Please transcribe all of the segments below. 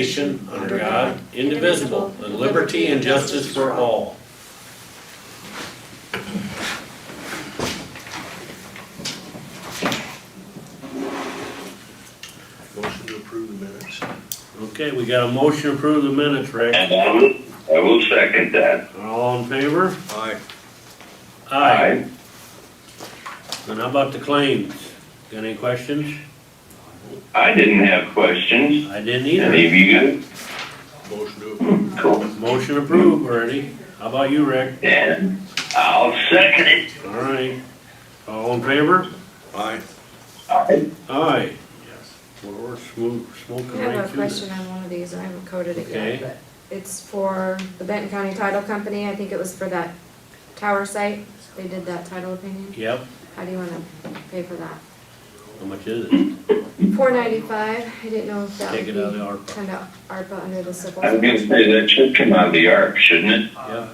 Nation under God, indivisible, with liberty and justice for all. Motion to approve the minutes. Okay, we got a motion to approve the minutes, Rick. And I will second that. All in favor? Aye. Aye. And how about the claims? Got any questions? I didn't have questions. I didn't Any either. of you good? Motion to approve. Cool. Motion approved already. How about you, Rick? And I'll second it. All right. All in favor? Aye. Aye. Aye. Well, we're smoking I right have a through question this. on one of these, I haven't coded it Okay. yet, but it's for the Benton County Title Company, I think it was for that tower site, they did that title opinion. Yep. How do you wanna pay for that? How much is it? $495, I didn't know if that would Take be it out of the ARPA. kind of ARPA under the civil. I was gonna say that should come out of the ARP, shouldn't it? Yep.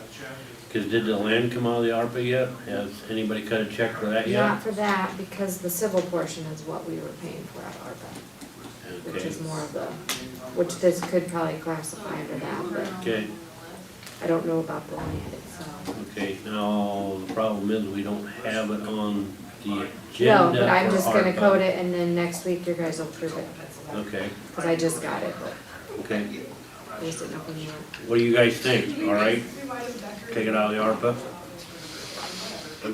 Cause did the land come out of the ARPA yet? Has anybody cut a check for that yet? Not for that, because the civil portion is what we were paying for out of ARPA, which Okay. is more of the, which this could probably classify under that, but Okay. I don't know about the land itself. Okay, now, the problem is we don't have it on the No, agenda but I'm for just gonna ARPA. code it and then next week you guys will approve it, Okay, cause I just got it, but okay. I just didn't know if you knew. What do you guys think? All right? Take it out of the ARPA?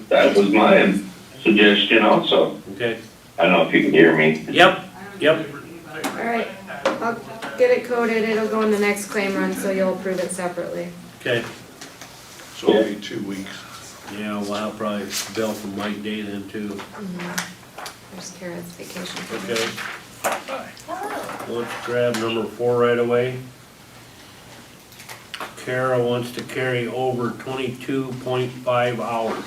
That was my suggestion also. Okay. I don't know if you can hear me. Yep, yep. Alright, I'll get it coded, it'll go in the next claim run, so you'll approve it separately. Okay. So it'll be 2 weeks. Yeah, well, I'll probably bill from Mike Day then too. There's Kara's vacation. Okay. Let's grab number 4 right away. Kara wants to carry over 22.5 hours.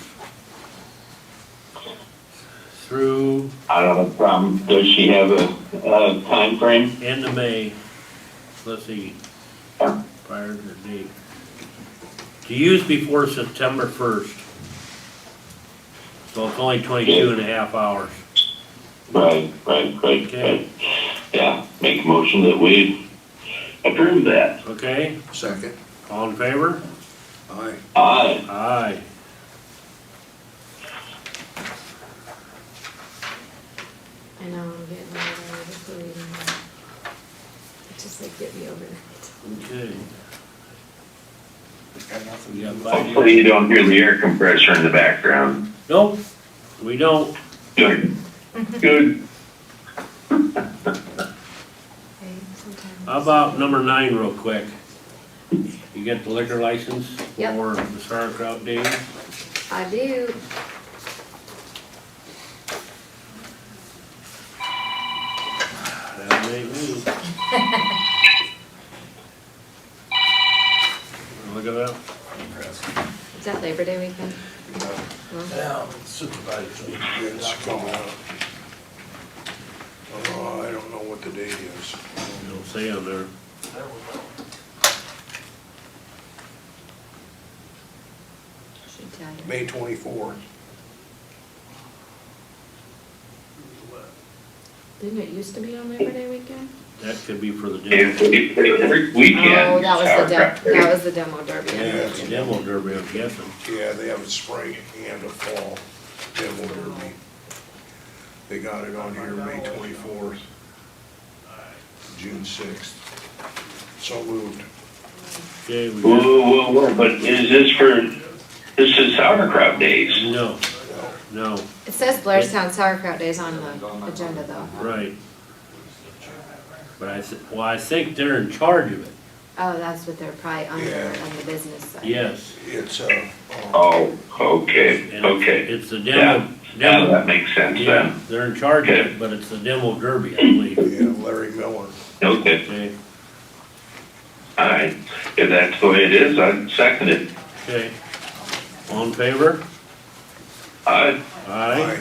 Through I don't have a problem. Does she have a time frame? end of May. Let's see, prior to the date. To use before September 1st. So it's only 22 and a half hours. Right. Okay. Yeah, make a motion that we approve that. Okay, Second. all in favor? Aye. Aye. Aye. I know, I'm getting over just reading that. It's just like get me over it. Okay. We got 5 Hopefully you don't hear the air compressor in the background. Nope, we don't. Good. Good. Okay, sometimes. How about number 9 real quick? You get the liquor license Yep. for the sauerkraut days? I do. That ain't me. Look at that. Is that Labor Day weekend? No? Yeah, supervisors. It's coming up. Oh, I don't know what the date is. Don't say on there. Should tell you. May 24th. Didn't it used to be on Labor Day weekend? That could be for the demo. Every weekend. Oh, that was the sauerkraut. that was the demo derby. Yeah, it's a demo derby, I'm guessing. Yeah, they have a spring and a fall demo derby. They got it on here May 24th, June 6th. So moved. Okay, we Whoa, but this is sauerkraut days. no, no, It says Blairstown Sauerkraut Days on the agenda though. right. But I think they're in charge of it. Oh, that's what they're probably under Yeah. on the business side. Yes. It's, Oh, okay, And okay. It's the Yeah, demo, that makes sense yeah, then. they're in charge of it, but it's the demo derby, I believe. yeah, Larry Miller. Okay, Okay, all right. If that's the way it is, I'd second it. okay. All in favor? Aye. Aye.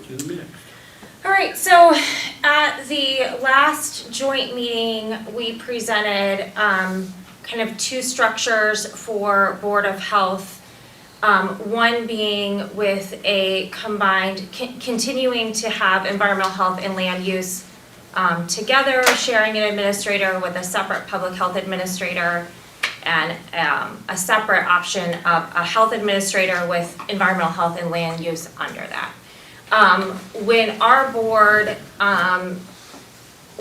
you next. All right, so at the last joint meeting, we presented kind of two structures for Board of Health. One being with a combined, continuing to have environmental health and land use together, sharing an administrator with a separate public health administrator, and a separate option of a health administrator with environmental health and land use under that. When our board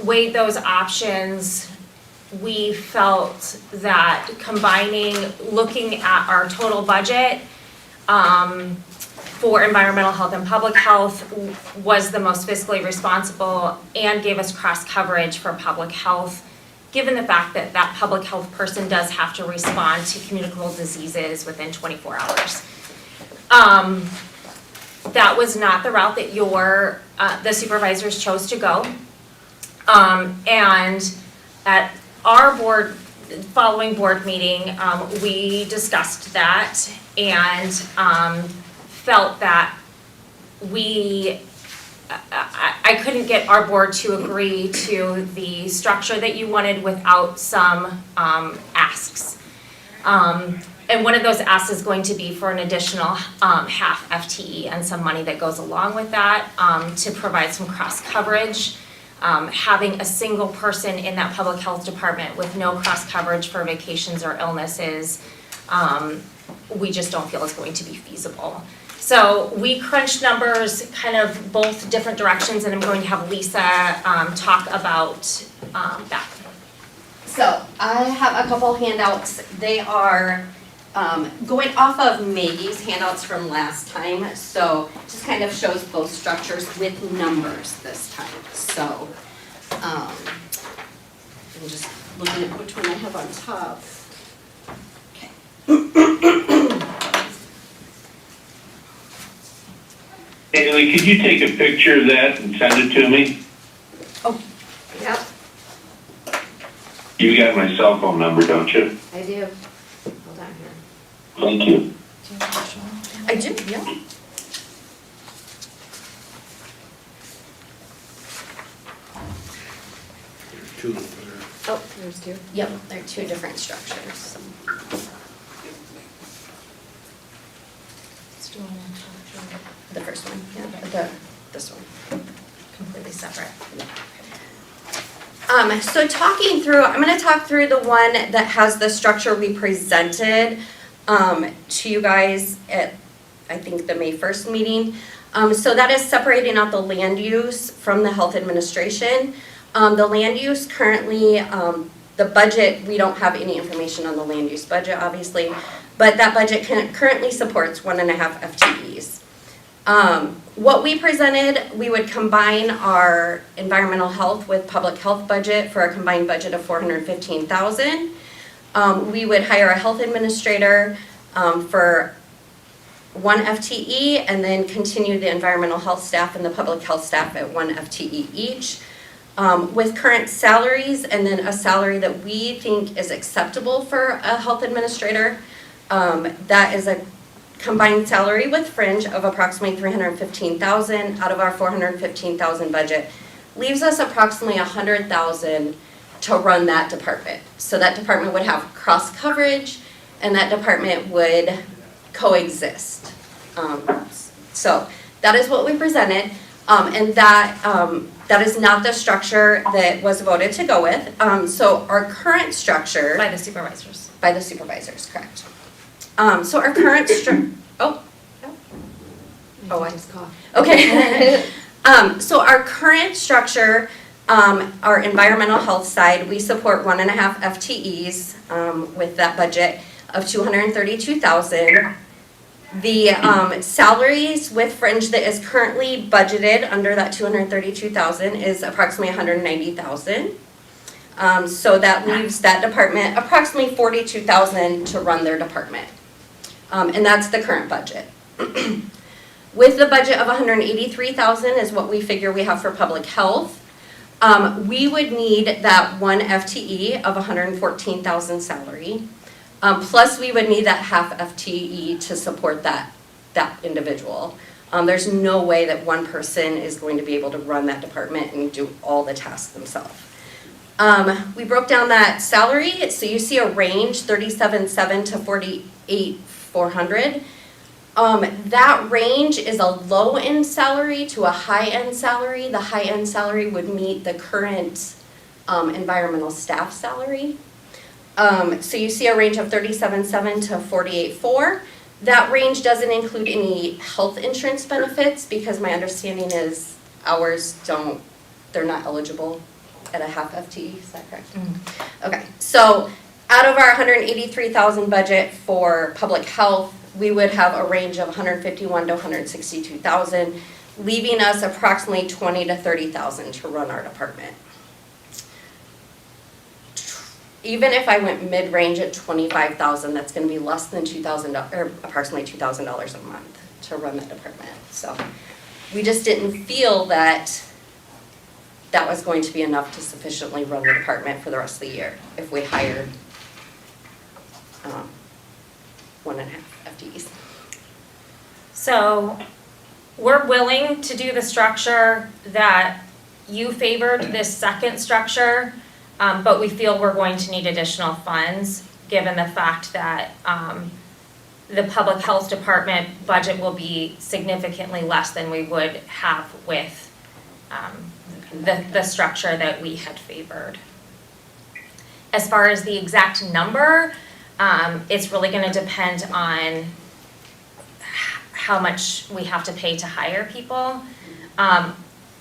weighed those options, we felt that combining, looking at our total budget for environmental health and public health was the most fiscally responsible and gave us cross coverage for public health, given the fact that that public health person does have to respond to communicable diseases within 24 hours. That was not the route that the supervisors chose to go. And at our following board meeting, we discussed that and felt that I couldn't get our board to agree to the structure that you wanted without some asks. And one of those asks is going to be for an additional half FTE and some money that goes along with that to provide some cross coverage. Having a single person in that public health department with no cross coverage for vacations or illnesses, we just don't feel is going to be feasible. So we crunched numbers kind of both different directions, and I'm going to have Lisa talk about that. So I have a couple handouts. They are going off of Maggie's handouts from last time, so just kind of shows both structures with numbers this time. So I'm just looking at which one I have on top. Haley, could you take a picture of that and send it to me? Yep, You got my cell phone number, don't you? I do. Hold on here. Thank you. I do, yeah. There's two there. Oh, there's two. Yep, they're two different structures. Let's do one on top. The first one, this one. Completely separate. So talking through, I'm going to talk through the one that has the structure we presented to you guys at, I think, the May 1st meeting. So that is separating out the land use from the health administration. The land use currently, the budget, we don't have any information on the land use budget, obviously, but that budget currently supports 1.5 FTEs. What we presented, we would combine our environmental health with public health budget for a combined budget of $415,000. We would hire a health administrator for 1 FTE and then continue the environmental health staff and the public health staff at 1 FTE each. With current salaries and then a salary that we think is acceptable for a health administrator, that is a combined salary with fringe of approximately $315,000 out of our $415,000 budget, leaves us approximately $100,000 to run that department. So that department would have cross coverage and that department would coexist. So that is what we presented, and that is not the structure that was voted to go with. So our current structure By the supervisors. by the supervisors, correct. So our current I just coughed. okay. So our current structure, our environmental health side, we support 1.5 FTEs with that budget of $232,000. The salaries with fringe that is currently budgeted under that $232,000 is approximately $190,000. So that leaves that department approximately $42,000 to run their department. And that's the current budget. With the budget of $183,000 is what we figure we have for public health. We would need that 1 FTE of $114,000 salary. Plus we would need that half FTE to support that individual. There's no way that one person is going to be able to run that department and do all the tasks themselves. We broke down that salary, so you see a range, 37,700 to 48,400. That range is a low-end salary to a high-end salary. The high-end salary would meet the current environmental staff salary. So you see a range of 37,700 to 48,400. That range doesn't include any health insurance benefits because my understanding is ours they're not eligible at a half FTE, is that correct? Okay, so out of our 183,000 budget for public health, we would have a range of 151 to 162,000, leaving us approximately 20 to 30,000 to run our department. Even if I went mid-range at 25,000, that's gonna be less than $2,000, or approximately $2,000 a month to run that department. So we just didn't feel that that was going to be enough to sufficiently run the department for the rest of the year if we hired 1.5 FTEs. So we're willing to do the structure that you favored, this second structure, but we feel we're going to need additional funds given the fact that the public health department budget will be significantly less than we would have with the structure that we had favored. As far as the exact number, it's really gonna depend on how much we have to pay to hire people.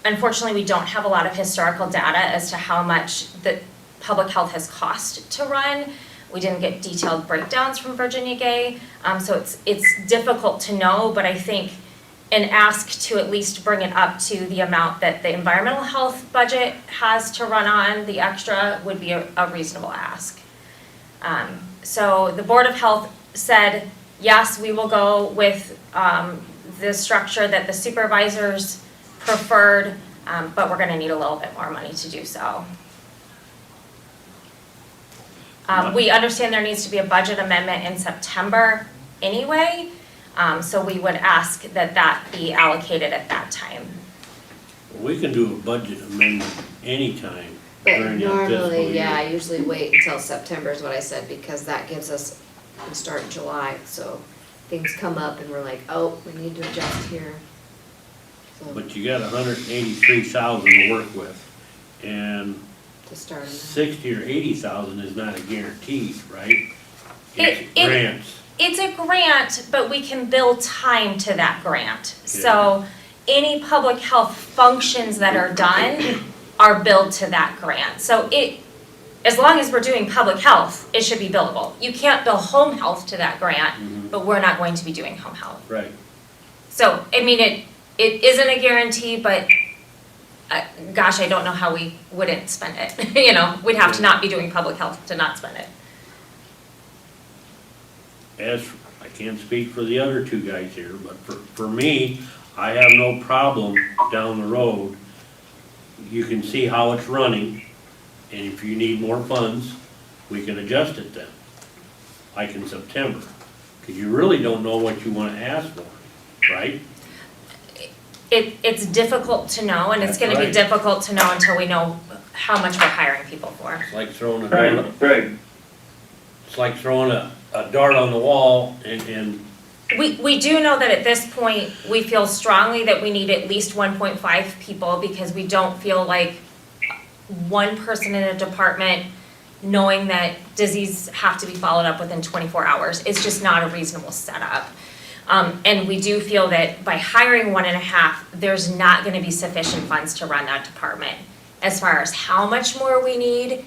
Unfortunately, we don't have a lot of historical data as to how much the public health has cost to run. We didn't get detailed breakdowns from Virginia Gay, so it's difficult to know, but I think an ask to at least bring it up to the amount that the environmental health budget has to run on, the extra, would be a reasonable ask. So the Board of Health said, yes, we will go with the structure that the supervisors preferred, but we're gonna need a little bit more money to do so. We understand there needs to be a budget amendment in September anyway, so we would ask that that be allocated at that time. We can do a budget amendment anytime But during the fiscal normally, year. yeah, I usually wait until September is what I said, because that gives us, we start in July, so things come up and we're like, oh, we need to adjust here. So, But you got 183,000 to work with, and to start. 60 or 80,000 is not a guarantee, right? It's It- grants. It's a grant, but we can bill time to that grant. So any public health functions that are done are billed to that grant. So as long as we're doing public health, it should be billable. You can't bill home health to that grant, but we're not going to be doing home health. Right. So, I mean, it isn't a guarantee, but gosh, I don't know how we wouldn't spend it. You know, we'd have to not be doing public health to not spend it. I can't speak for the other two guys here, but for me, I have no problem down the road. You can see how it's running, and if you need more funds, we can adjust it then, like in September. Because you really don't know what you want to ask for, right? It's difficult to know, and it's That's gonna be right. difficult to know until we know how much we're hiring people for. It's like throwing a Right, dart, right. it's like throwing a dart on the wall and We do know that at this point, we feel strongly that we need at least 1.5 people because we don't feel like one person in a department knowing that disease have to be followed up within 24 hours. It's just not a reasonable setup. And we do feel that by hiring 1.5, there's not gonna be sufficient funds to run that department. As far as how much more we need,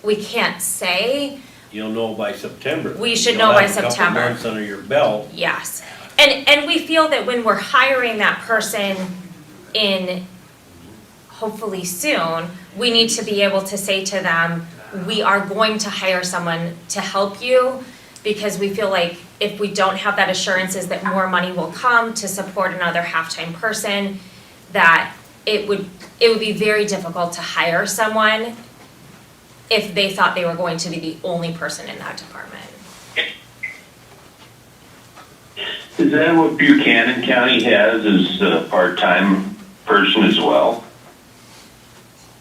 we can't say. you'll know by September. We should You'll know by have a couple September. months under your belt. Yes, and we feel that when we're hiring that person in, hopefully soon, we need to be able to say to them, we are going to hire someone to help you, because we feel like if we don't have that assurances that more money will come to support another half-time person, that it would be very difficult to hire someone if they thought they were going to be the only person in that department. Is that what Buchanan County has as a part-time person as well?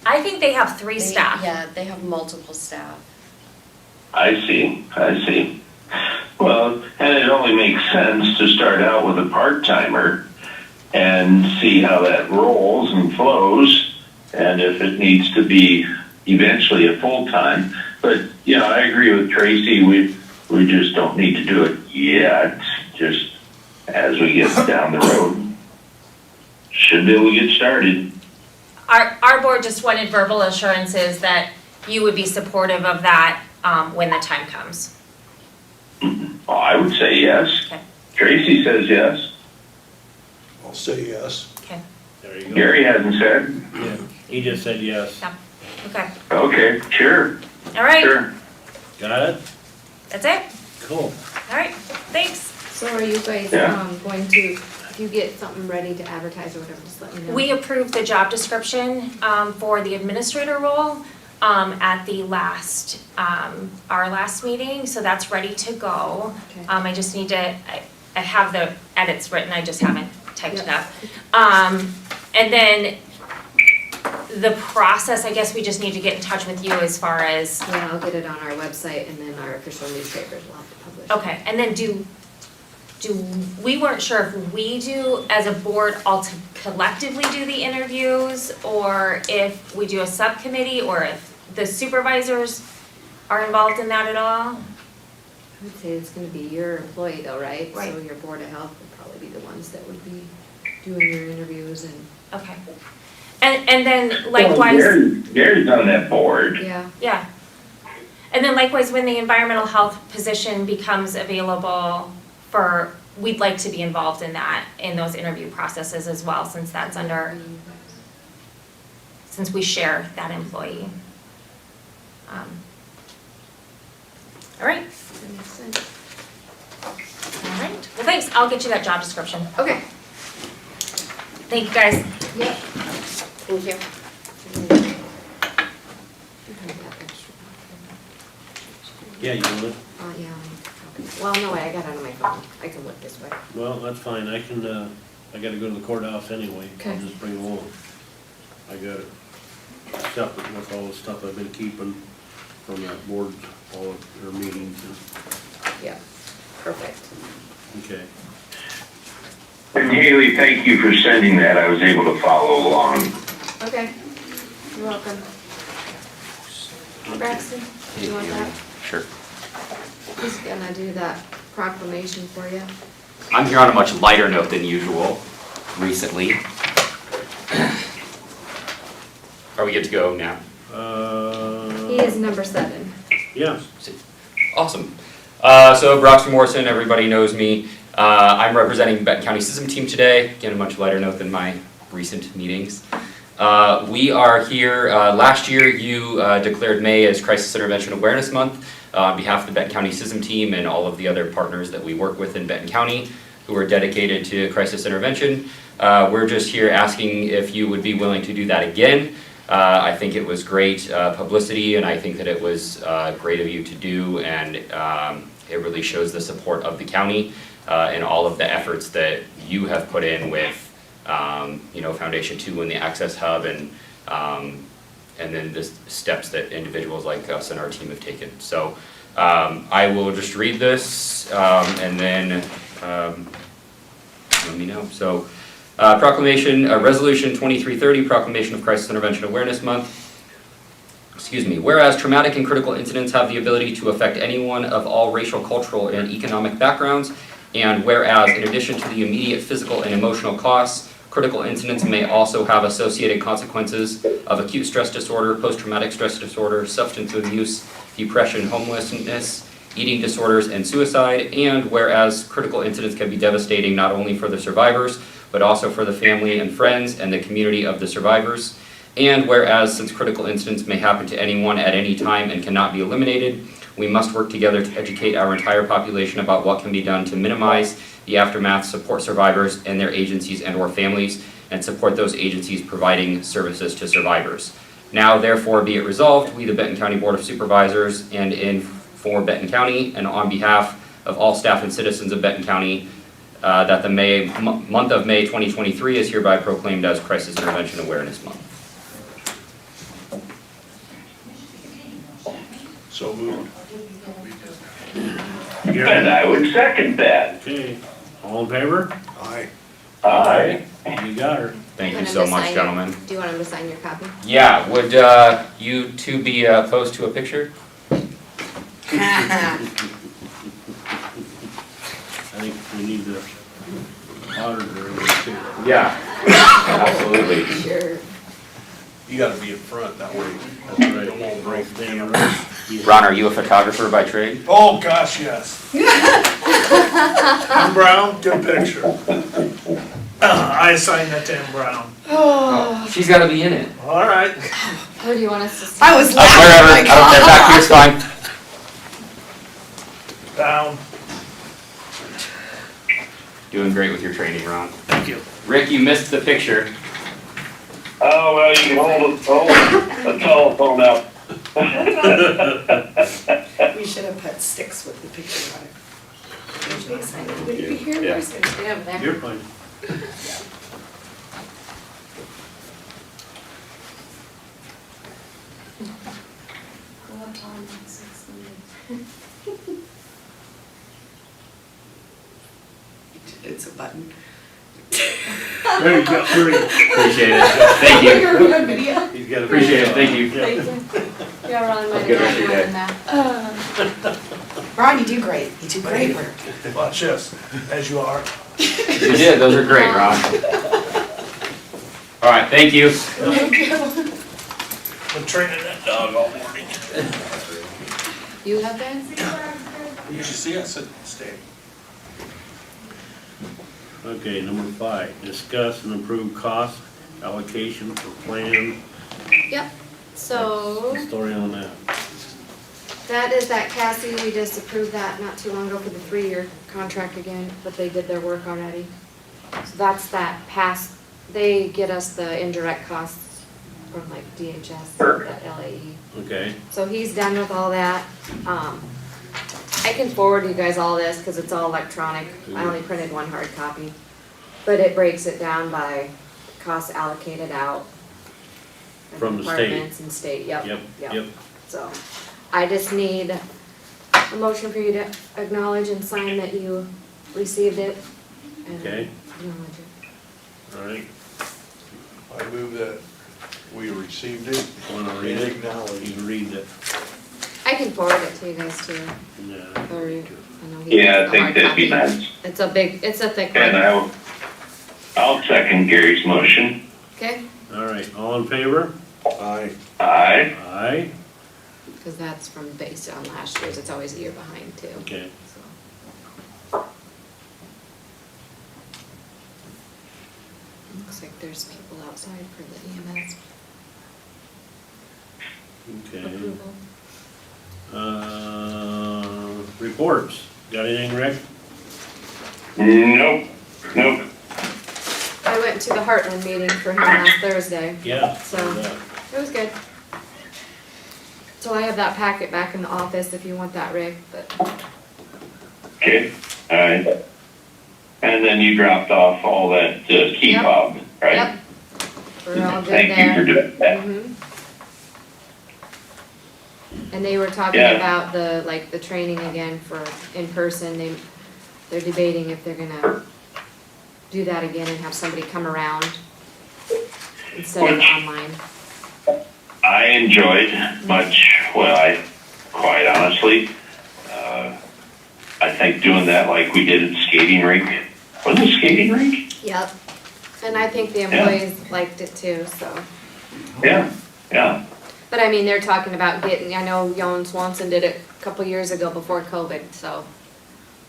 I think they have 3 They- staff. Yeah, they have multiple staff. I see. Well, and it only makes sense to start out with a part-timer and see how that rolls and flows, and if it needs to be eventually a full-time. But, you know, I agree with Tracy, we just don't need to do it yet, just as we get down the road. Should be able to get started. Our board just wanted verbal assurances that you would be supportive of that when the time comes. Oh, I would say yes. Okay. Tracy says yes. I'll say yes. Okay, There you go. Gary hasn't said. Yeah, he just said yes. okay. Okay, sure, All right, sure. Got it? that's it. Cool. All right, thanks. So are you guys, Yeah. going to, if you get something ready to advertise or whatever, just let me know. We approved the job description for the administrator role at the last, our last meeting, so that's ready to go. Okay. I just need to, I have the edits written, I just haven't typed it Yep. up. And then the process, I guess we just need to get in touch with you as far as, Yeah, I'll get it on our website and then our official newspapers will have to publish. okay, and then we weren't sure if we do, as a board, all to collectively do the interviews, or if we do a subcommittee, or if the supervisors are involved in that at all? I would say it's gonna be your employee though, right? Right. So your board of health would probably be the ones that would be doing your interviews and, Okay. And then Well, likewise, Gary's on that board. yeah. yeah. And then likewise, when the environmental health position becomes available we'd like to be involved in that, in those interview processes as well, since that's since we share that employee. All right, That makes sense. all right. Well, thanks. I'll get you that job description. Okay. Thank you, guys. Yep. Thank you. Yeah, you want it? Yeah. Well, no way, I got it on my phone. I can look this way. Well, that's fine. I can, I gotta go to the courthouse anyway. I'll Okay. just bring it along. I got it separate with all the stuff I've been keeping from that board, all of their meetings and, Yeah, perfect. okay. And Haley, thank you for sending that, I was able to follow along. Okay, you're welcome. Braxton, do you want that? Sure. He's gonna do that proclamation for you. I'm here on a much lighter note than usual recently. Are we good to go now? He is number 7. Yeah, Awesome. So Broxton Morrison, everybody knows me. I'm representing Benton County System Team today. Again, a much lighter note than my recent meetings. We are here, last year you declared May as Crisis Intervention Awareness Month on behalf of the Benton County System Team and all of the other partners that we work with in Benton County who are dedicated to crisis intervention. We're just here asking if you would be willing to do that again. I think it was great publicity, and I think that it was great of you to do, and it really shows the support of the county and all of the efforts that you have put in with Foundation 2 and the Access Hub, and then the steps that individuals like us and our team have taken. So I will just read this and then let me know. So proclamation, Resolution 2330, Proclamation of Crisis Intervention Awareness Month. Whereas traumatic and critical incidents have the ability to affect anyone of all racial, cultural, and economic backgrounds, and whereas in addition to the immediate physical and emotional costs, critical incidents may also have associated consequences of acute stress disorder, post-traumatic stress disorder, substance abuse, depression, homelessness, eating disorders, and suicide, and whereas critical incidents can be devastating not only for the survivors, but also for the family and friends and the community of the survivors. And whereas since critical incidents may happen to anyone at any time and cannot be eliminated, we must work together to educate our entire population about what can be done to minimize the aftermath, support survivors and their agencies and or families, and support those agencies providing services to survivors. Now therefore be it resolved, we the Benton County Board of Supervisors and for Benton County and on behalf of all staff and citizens of Benton County, that the month of May 2023 is hereby proclaimed as Crisis Intervention Awareness Month. So moved. And I would second that. Okay, all in favor? Aye. Aye. You got her. Thank you Want him so to much, sign it? gentlemen. Do you want him to sign your copy? Yeah, would you two be opposed to a picture? I think we need the auditor in there too. Yeah, absolutely. Sure. You gotta be in front, that way. That's right. It won't break. Stand right. Yeah. Ron, are you a photographer by trade? Oh, gosh, yes. I'm Brown, good picture. I assigned that to M. Brown. She's gotta be in it. All right. Who do you want us to sign? I was Wherever, laughing. I don't care, back here's fine. Down. Doing great with your training, Ron. Thank you. Rick, you missed the picture. Oh, well, you can hold a telephone up. We should have put sticks with the picture on it. Usually it's like, would you be here in Yeah. person? Yeah, there. You're fine. It's a button. There you go, there you go. Appreciate it. Thank you. video. He's got a Appreciate it, thank you. Yeah. Yeah, Ron might Have a good rest have of your more day. than that. Ron, you do great. You do great work. Watch this, as you are. You did, those are great, Ron. All right, thank you. Been training that dog all morning. You have that? You should see us stay. Okay, number 5, discuss and approve cost allocation for plan. Yep, so Story on that. that is that Cassie, we just approved that not too long ago for the 3-year contract again, but they did their work already. So that's that past, they get us the indirect costs from like DHS, that LAE. Okay, So he's done with all that. I can forward you guys all this because it's all electronic. I only printed one hard copy. But it breaks it down by costs allocated out. and From the state. Departments and state, yep. yep. So I just need a motion for you to acknowledge and sign that you received it. and Okay. acknowledge it. All right, I move that we received it. wanna read it? Acknowledge. You can read it. I can forward it to you guys too. Yeah. Or, I know he Yeah, I has the think hard that'd be copy. nice. It's a thick And one. I'll second Gary's motion. Okay? All right, all in favor? Aye. Aye. Aye. Because that's from based on last year's, it's always a year behind too. Okay. So. Looks like there's people outside for the EMS Okay. approval. Reports. Got anything, Rick? Nope, nope. I went to the Heartland meeting for him last Thursday, Yeah. So- it was good. So I have that packet back in the office if you want that, Rick, but Okay, alright. And then you dropped off all that key Yep. fob, right? yep. We're all good Thank you for there. doing that. Mhm. And they were talking Yeah. about the training again for in person, they're debating if they're gonna do that again and have somebody come around instead of Which- online. I enjoyed quite honestly, I think doing that like we did at the skating rink. Was it skating rink? Yep. And I think the employees liked it too, so. Yeah, yeah. But I mean, they're talking about I know Yon Swanson did it a couple years ago before COVID, so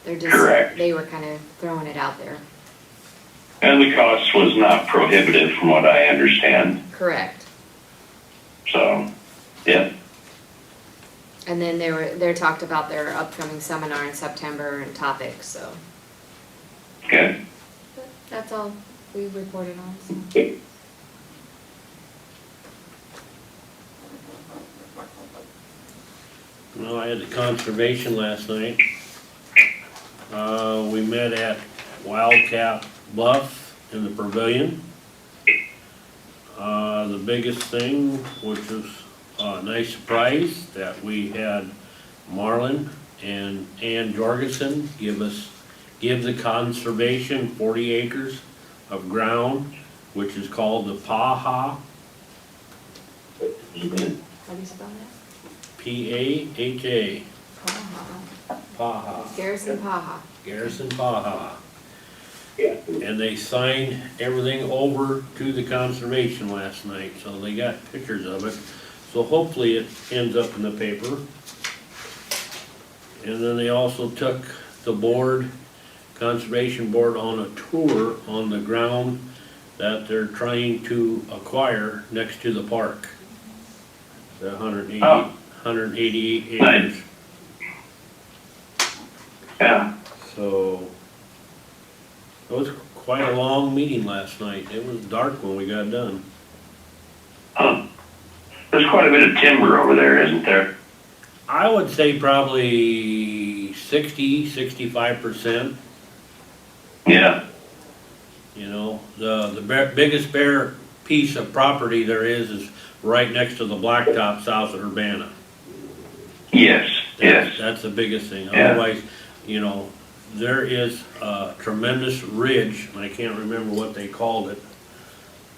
they're Correct. they were kind of throwing it out there. And the cost was not prohibitive from what I understand, Correct. so, yeah. And then they talked about their upcoming seminar in September and topics, so. Okay. But that's all we reported on, so. Well, I had the conservation last night. We met at Wildcat Bluff in the pavilion. The biggest thing, which was a nice surprise, that we had Marlin and Ann Jorgensen give the conservation 40 acres of ground, which is called the PAHA, How do you spell that? P-A-H-A, Paha. PAHA, Garrison Paha. Garrison PAHA. And they signed everything over to the conservation last night, so they got pictures of it. So hopefully it ends up in the paper. And then they also took the board, conservation board, on a tour on the ground that they're trying to acquire next to the park. The 188 acres. Nice. Yeah. So, it was quite a long meeting last night. It was dark when we got done. Huh. There's quite a bit of timber over there, isn't there? I would say probably 65%. Yeah. You know, the biggest bare piece of property there is right next to the blacktop south of Urbana. Yes, yes. That's the biggest thing. Yeah. Otherwise, you know, there is a tremendous ridge, and I can't remember what they called it,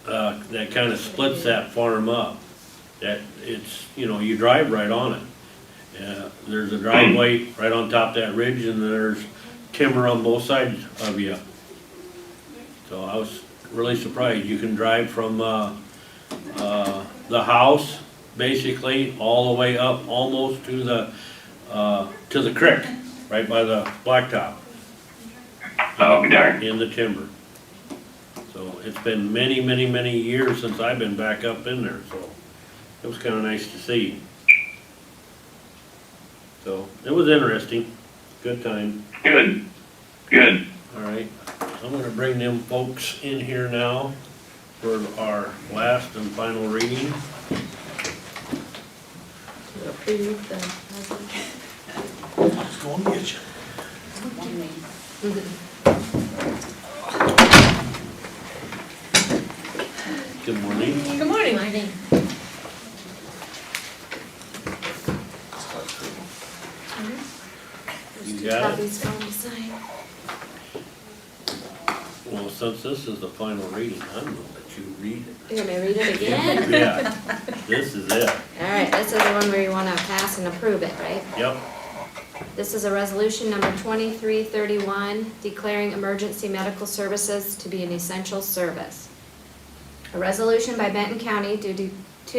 that kind of splits that farm up. That it's, you know, you drive right on it. There's a driveway right on top of that ridge, and there's timber on both sides of you. So I was really surprised. You can drive from the house, basically, all the way up almost to the creek, right by the blacktop. Oh, darn. In the timber. So it's been many, many, many years since I've been back up in there, so it was kind of nice to see. So it was interesting. Good time. Good. Good. All right. I'm gonna bring them folks in here now for our last and final reading. To approve the resolution. Let's go and get you. Good morning. Good morning. You got it? Copies for me to sign. Well, since this is the final reading, I'm gonna let you read it. You want me to read it again? Yeah, this is it. All right, this is the one where you want to pass and approve it, right? Yep. This is a resolution number 2331, declaring emergency medical services to be an essential service. A resolution by Benton County to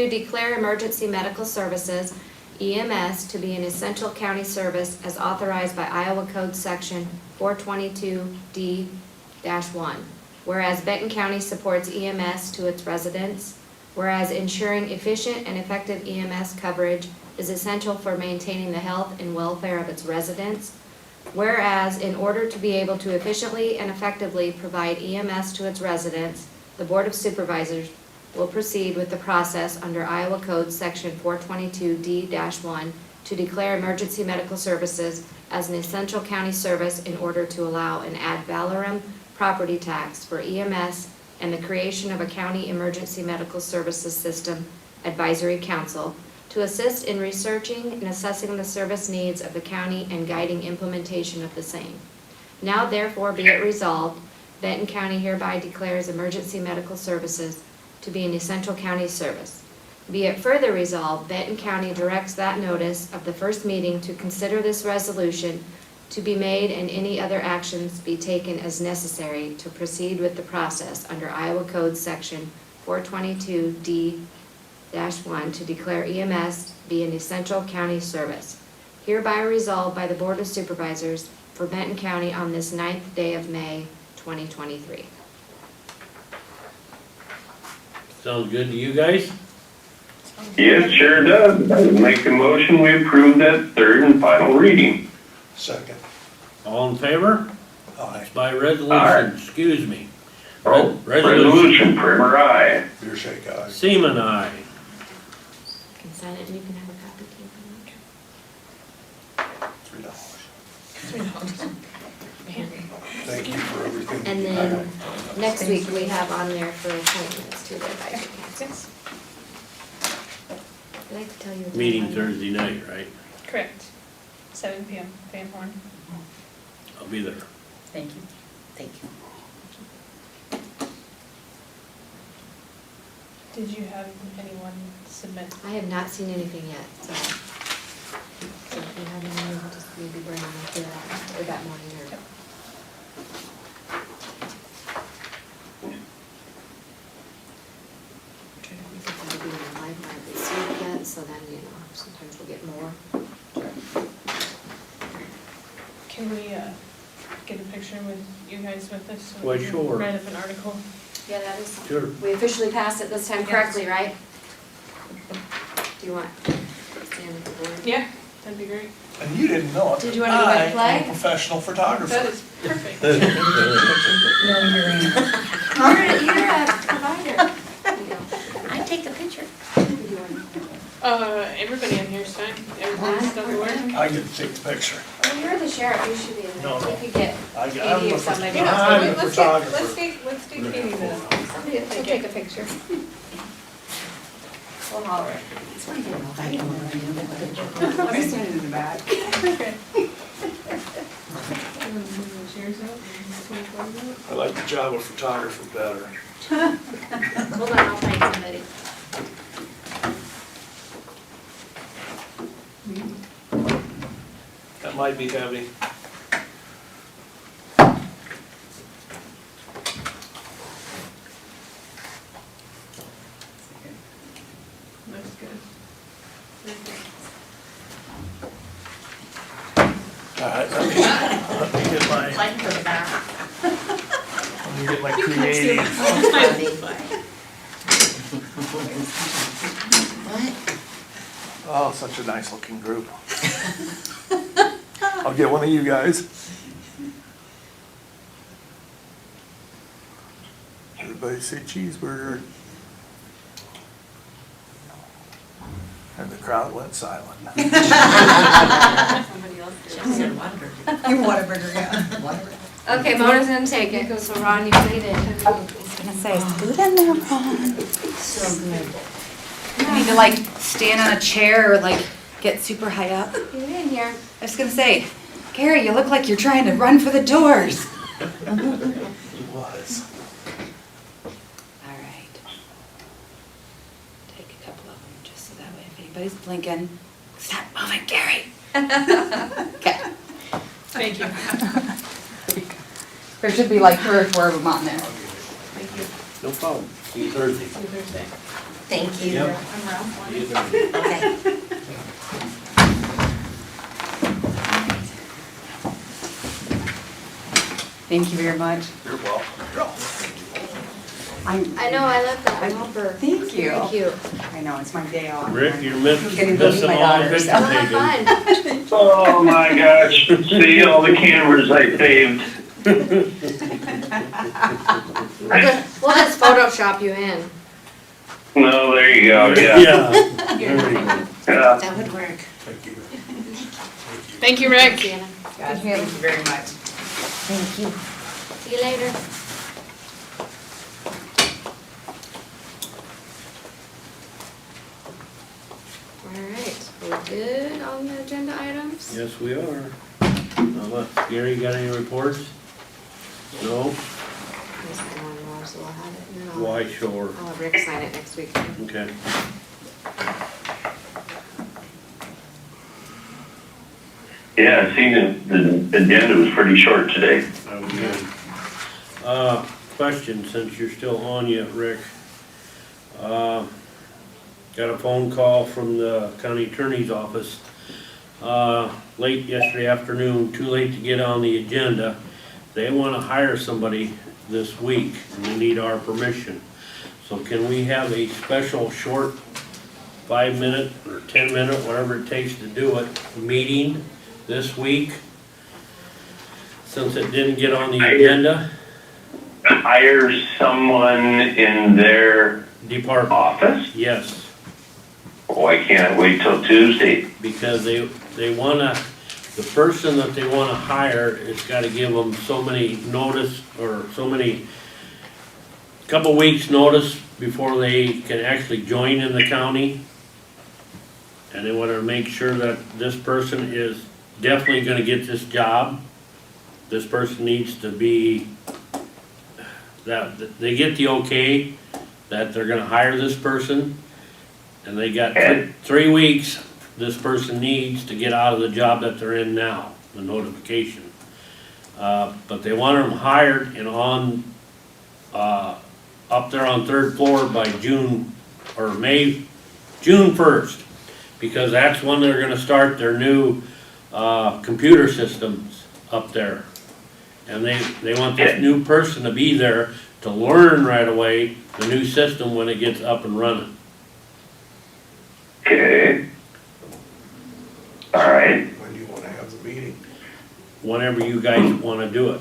declare emergency medical services, EMS, to be an essential county service as authorized by Iowa Code Section 422D-1. Whereas Benton County supports EMS to its residents, whereas ensuring efficient and effective EMS coverage is essential for maintaining the health and welfare of its residents, whereas in order to be able to efficiently and effectively provide EMS to its residents, the Board of Supervisors will proceed with the process under Iowa Code Section 422D-1 to declare emergency medical services as an essential county service in order to allow an ad valorem property tax for EMS and the creation of a county emergency medical services system advisory council to assist in researching and assessing the service needs of the county and guiding implementation of the same. Now therefore be it resolved, Benton County hereby declares emergency medical services to be an essential county service. Be it further resolved, Benton County directs that notice of the first meeting to consider this resolution to be made and any other actions be taken as necessary to proceed with the process under Iowa Code Section 422D-1 to declare EMS be an essential county service. Hereby resolved by the Board of Supervisors for Benton County on this 9th day of May, 2023. Sounds good to you guys? Yes, sure does. I would make a motion, we approve that third and final reading. Second. All in favor? Aye. It's by resolution, Aye. excuse me. Oh, resolution, Primer, aye. Beer shake aye. Seaman, aye. You can sign it and you can have a copy too. $3. Thank you for everything. And then next week we have on there for appointments to the advisory council. I'd like to tell you. the Meeting time. Thursday night, right? Correct. 7 PM, Van Horn. I'll be there. Thank you, thank you. Did you have anyone submit? I have not seen anything yet, so. So if you have any, we'll just maybe bring them up here or that morning or. We could try to do it in live market this week yet, so then, you know, sometimes we'll get more. Can we get a picture with you guys with us? So Why, we can sure. Write up an article. Yeah, that is. Sure. We officially passed it this time correctly, right? Do you want to stand at the board? Yeah, that'd be great. And you didn't know it. Did you wanna go by the I flag? am a professional photographer. That is perfect. You're a provider. There you go. I take the picture. Who do you want? Everybody in here's fine. Everybody's done the work. I get to take the picture. Well, you're the sheriff, you should be in No, there. no. You could get I'm Katie a or somebody. I'm a photographer. Let's take Katie then. Somebody will take a picture. We'll holler. I'll be standing in the back. Okay. I like the job of photographer better. Hold on, I'll find somebody. That might be heavy. Looks good. Very good. All right, let me get my, let me get my creative. Oh, such a nice looking group. I'll get one of you guys. Everybody say cheeseburger. And the crowd went silent. You want a burger, yeah. Okay, Mona's gonna take it, so Ron, you made it. Gonna say, food in there, Ron. So good. I need to like stand on a chair or like get super high up. Get in here. I was gonna say, Gary, you look like you're trying to run for the doors. It was. All right. Take a couple of them just so that way if anybody's blinking, stop moving, Gary. Okay. Thank you. There should be like 3 or 4 of them on there. Thank you. No problem. See you Thursday. See you Thursday. Thank you. Yep. I'm around. See you Thursday. Okay. Thank you very much. You're welcome. I know, I left that one for. Thank you. Very cute. I know, it's my day off. Rick, you're Getting to meet missing my all the daughters. picture Well, have taking. fun. Oh my gosh, see all the cameras I saved. We'll just Photoshop you in. No, there you go, yeah. Yeah. There we go. Yeah. That would work. Thank you. Thank you, Rick. Sienna. Thank you very much. Thank you. See you later. All right, we're good on the agenda items? Yes, we are. Now, look, Gary, got any reports? No? There's one more, so we'll have it, and then Why, sure. I'll have Rick sign it next week. Okay. Yeah, I seen the agenda was pretty short today. That was good. Question, since you're still on yet, Rick. Got a phone call from the county attorney's office, late yesterday afternoon, too late to get on the agenda. They wanna hire somebody this week, and they need our permission. So can we have a special short 5-minute or 10-minute, whatever it takes to do it, meeting this week? Since it didn't get on the agenda, Hire someone in their department, office? yes. Why can't I wait till Tuesday? Because they wanna the person that they wanna hire has gotta give them so many notice, or so many, couple weeks' notice before they can actually join in the county. And they wanna make sure that this person is definitely gonna get this job. This person needs to be, that they get the okay, that they're gonna hire this person. And they got 3 weeks this person needs to get out of the job that they're in now, the notification. But they want them hired and on, up there on 3rd floor by June, or June 1st. Because that's when they're gonna start their new, computer systems up there. And they want this new person to be there to learn right away the new system when it gets up and running. Okay. All right. When do you wanna have the meeting? Whenever you guys wanna do it.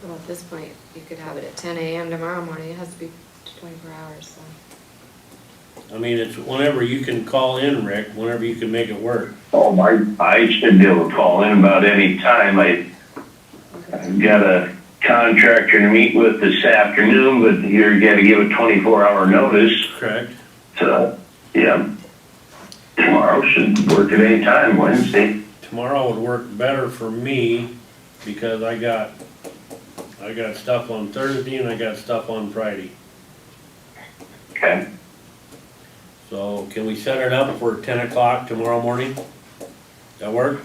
Well, at this point, you could have it at 10 a.m. tomorrow morning, it has to be 24 hours, so. I mean, it's whenever you can call in, Rick, whenever you can make it work. Oh, I should be able to call in about any time. I've got a contractor to meet with this afternoon, but you're gonna give a 24-hour notice. Correct. So, yeah. Tomorrow should work at any time, Wednesday. Tomorrow would work better for me because I got stuff on Thursday and I got stuff on Friday. Okay. So can we set it up for 10 o'clock tomorrow morning? That work?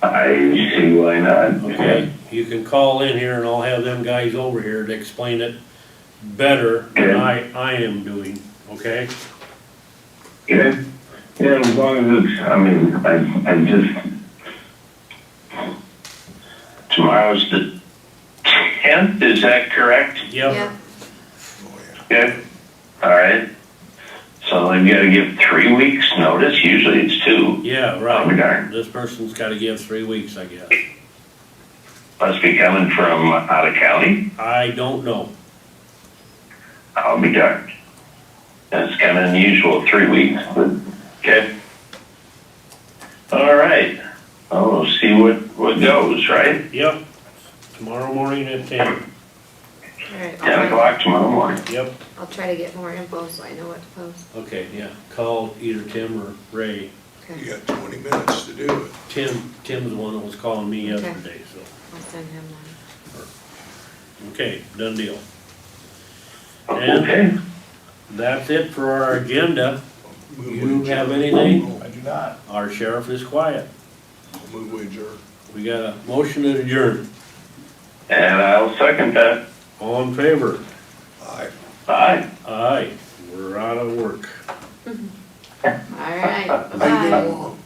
I see why not. Okay, you can call in here and I'll have them guys over here to explain it better than I am doing, okay? Okay. Yeah, as long as it's, I mean, I just, tomorrow's the 10th, is that correct? Yep. Yeah, Oh, yeah. Okay. All right. So they've got to give 3 weeks notice, usually it's 2. Yeah, Oh, right. darn. This person's gotta give 3 weeks, I guess. Must be coming from out of county. I don't know. I'll be darned. That's kind of unusual, 3 weeks, but, okay. All right. Oh, we'll see what goes, right? Yep, tomorrow morning at 10. all right. 10 o'clock tomorrow morning. Yep, I'll try to get more info so I know what to post. okay, yeah. Call either Tim or Ray. Okay, You got 20 minutes to do it. Tim's the one that was calling me Okay. yesterday, so, I'll send him that. okay, done deal. And Okay. that's it for our agenda. Move You we have adjourn. anything? I do not. Our sheriff is quiet. Move we adjourn. We got a motion to adjourn. And I'll second that. All in favor? Aye. Aye. Aye, we're out of work. All right, Leave it bye-bye. alone.